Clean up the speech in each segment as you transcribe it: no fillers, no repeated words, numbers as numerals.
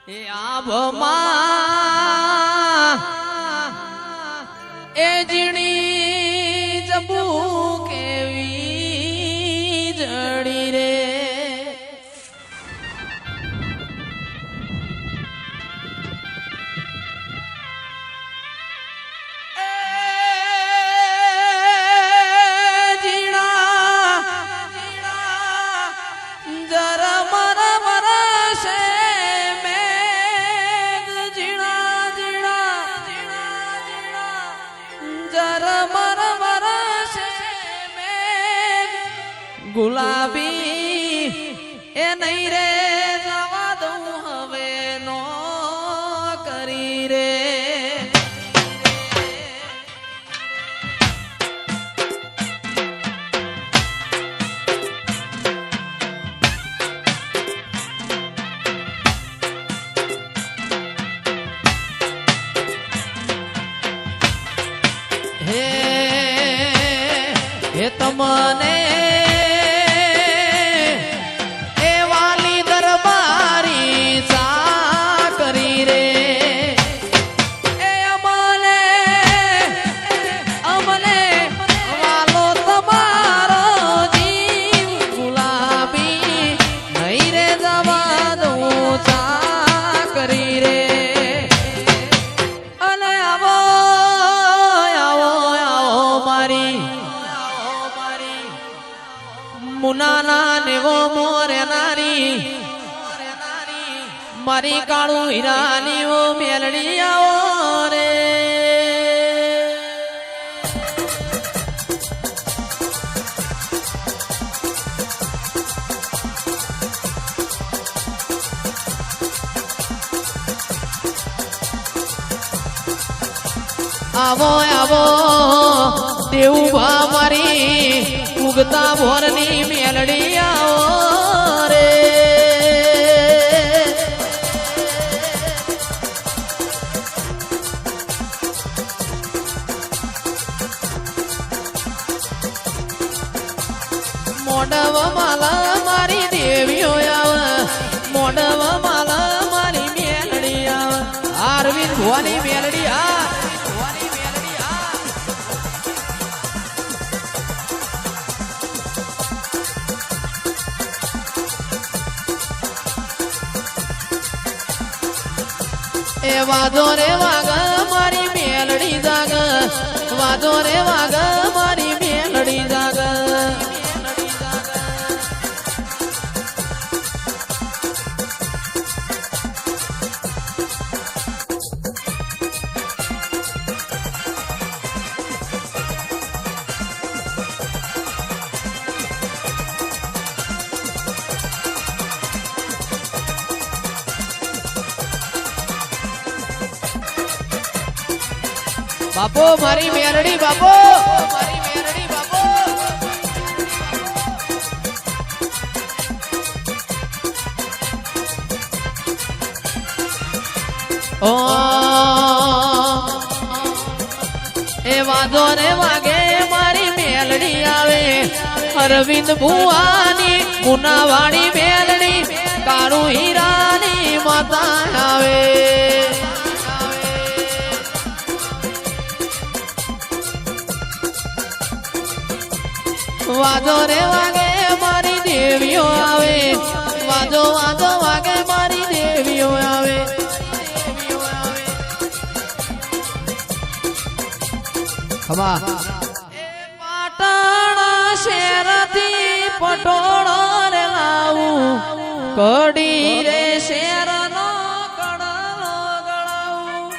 એ આભમાં એ જીણી જબુ કેવી જડી રે ગુલાબી એ નહીં રે જવા દઉં હવે નો કરી રે હે હે તમને મુનાના નેવો મોરે નારી મારી કાળું હીરાની ઓ મેલડી આવો રે આવો આવો દેવું મારી ઉગતા ભોરની મેલડી આવો રે મોડવ માલા મારી દેવીઓ આવે મોડવ માલા મારી મેલડી આવે આરવિંદ ભવાની મેલડી આ એ વાદો રે વાગ મારી મેલડી જાગ વાદો રે વાગ મારી મેલડી જાગ બાપો મારી મેરડી બાપો મારી મેરડી બાપો ઓ એ વાદો રે વાગે મારી મેલડી આવે અરવિંદ ભુવાની મુનાવાડી મેલડી કાળું હીરાની માતા આવે વાદો રે વાગે મારી દેવીઓ આવે વાદો વાદો વાગે મારી દેવીઓ આવે ખબા પાટણ શેરથી પટોળો રે લાવું કડી રે શેરનો કડલો ગળાવું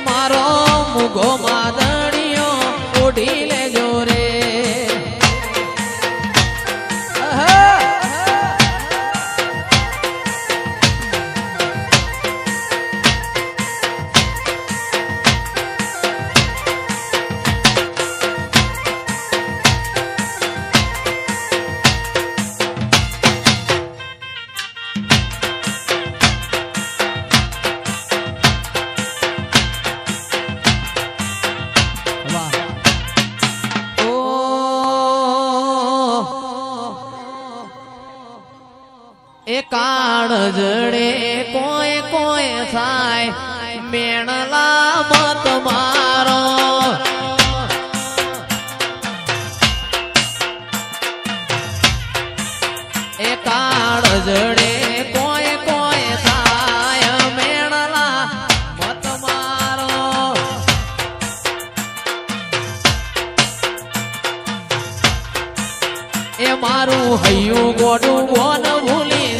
મારો મુગો માદણીયો ઓઢી લેજો રે એ કાળ જડે કોઈ કોઈ થાય મેણલા મત મારો એ કાળ જડે કોઈ કોઈ થાય મેણલા મત મારો એ મારું હૈયું ગોડું બોન ભૂલી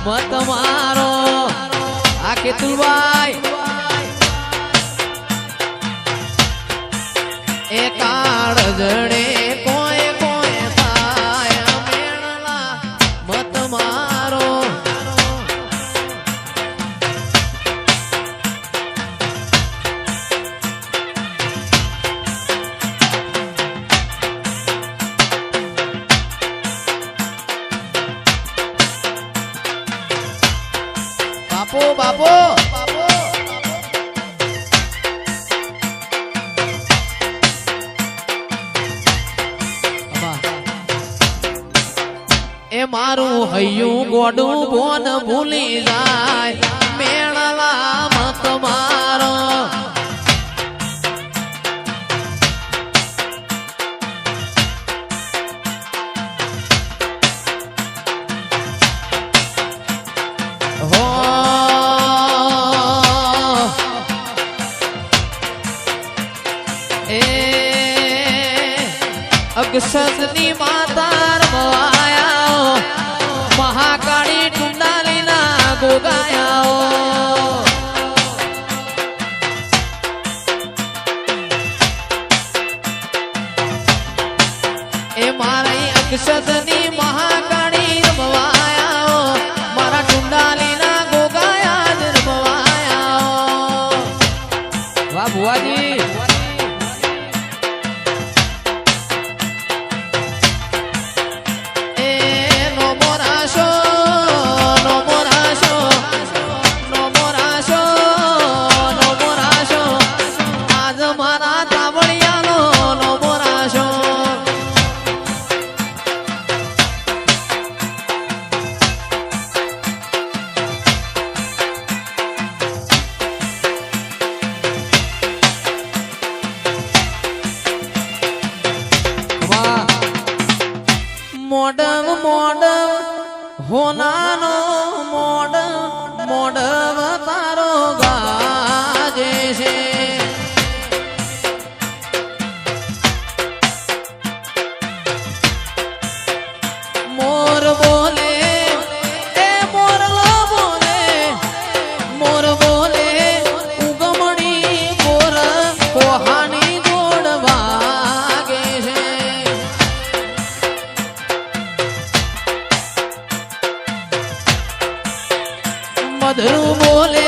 મત મારો આ કેતુભાઈ એ કાળ જડે કોઈ કોઈ થાય મેણલા મત મારો બાપો એ મારું હૈયું ગોડું બોન ભૂલી જાય મેણલા મત મારો અગસદની માતા રમવાયા મહાકાળી ટુંડાલીના ગોગાયા એ મારી અગસદની મહાકાળી રમવાયા મારા ટુંડાલીના ગોગાયા જ રમવાયા વાહ ભુવાજી મોડવ મોડવ હોનાનો મોડવ મોડવ તારો ગાજે છે મોર બોલે એ મોરલો બોલે મોર બોલે ઉગમણી મોર કોહાની જોડ વાગે છે મધુર બોલે